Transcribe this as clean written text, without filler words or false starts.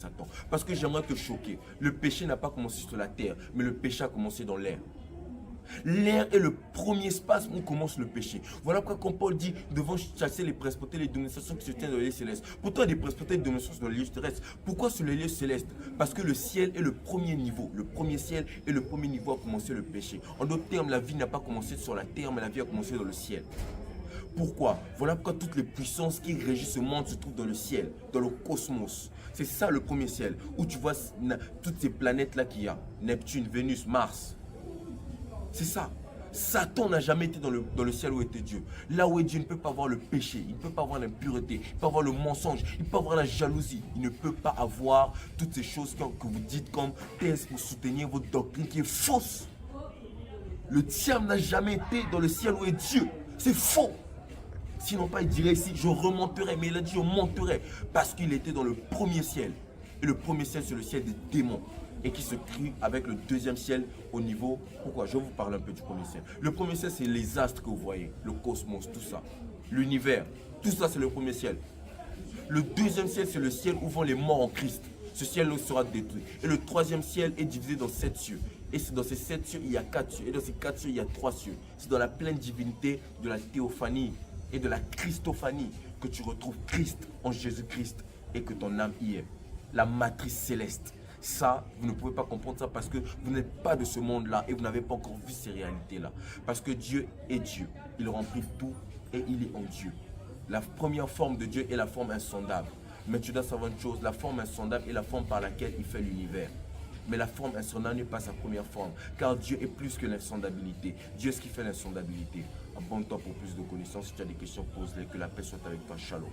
Satan. Parce que j'aimerais te choquer. Le péché n'a pas commencé sur la terre, mais le péché a commencé dans l'air. L'air est le premier espace où commence le péché. Voilà pourquoi quand Paul dit devant chasser les principautés, les dominations qui se tiennent dans les lieux célestes. Pourtant, il y a des principautés et des dominations dans les lieux terrestres. Pourquoi sur les lieux célestes? Parce que le ciel est le premier niveau. Le premier ciel est le premier niveau à commencer le péché. En d'autres termes, la vie n'a pas commencé sur la terre, mais la vie a commencé dans le ciel. Pourquoi? Voilà pourquoi toutes les puissances qui régissent ce monde se trouvent dans le ciel, dans le cosmos. C'est ça le premier ciel, où tu vois toutes ces planètes-là qu'il y a. Neptune, Vénus, Mars. C'est ça. Satan n'a jamais été dans le ciel où était Dieu. Là où est Dieu, il ne peut pas avoir le péché, il ne peut pas avoir l'impureté, il ne peut pas avoir le mensonge, il ne peut pas avoir la jalousie. Il ne peut pas avoir toutes ces choses que vous dites comme thèse pour soutenir votre doctrine qui est fausse. Le diable n'a jamais été dans le ciel où est Dieu. C'est faux. Sinon pas, il dirait ici, je remonterai. Mais il a dit, je monterai. Parce qu'il était dans le premier ciel. Et le premier ciel, c'est le ciel des démons. Et qui se crie avec le deuxième ciel au niveau... Pourquoi? Je vais vous parler un peu du premier ciel. Le premier ciel, c'est les astres que vous voyez. Le cosmos, tout ça. L'univers. Tout ça, c'est le premier ciel. Le deuxième ciel, c'est le ciel où vont les morts en Christ. Ce ciel-là sera détruit. Et le troisième ciel est divisé dans 7 cieux. Et dans ces 7 cieux, il y a 4 cieux. Et dans ces 4 cieux, il y a 3 cieux. C'est dans la pleine divinité de la théophanie et de la Christophanie que tu retrouves Christ en Jésus-Christ et que ton âme y est. La matrice céleste. Ça, vous ne pouvez pas comprendre ça parce que vous n'êtes pas de ce monde-là et vous n'avez pas encore vu ces réalités-là. Parce que Dieu est Dieu. Il remplit tout et il est en Dieu. La première forme de Dieu est la forme insondable. Mais tu dois savoir une chose, la forme insondable est la forme par laquelle il fait l'univers. Mais la forme insondable n'est pas sa première forme. Car Dieu est plus que l'insondabilité. Dieu est ce qui fait l'insondabilité. Abonne-toi pour plus de connaissances. Si tu as des questions, pose-les. Que la paix soit avec toi. Shalom.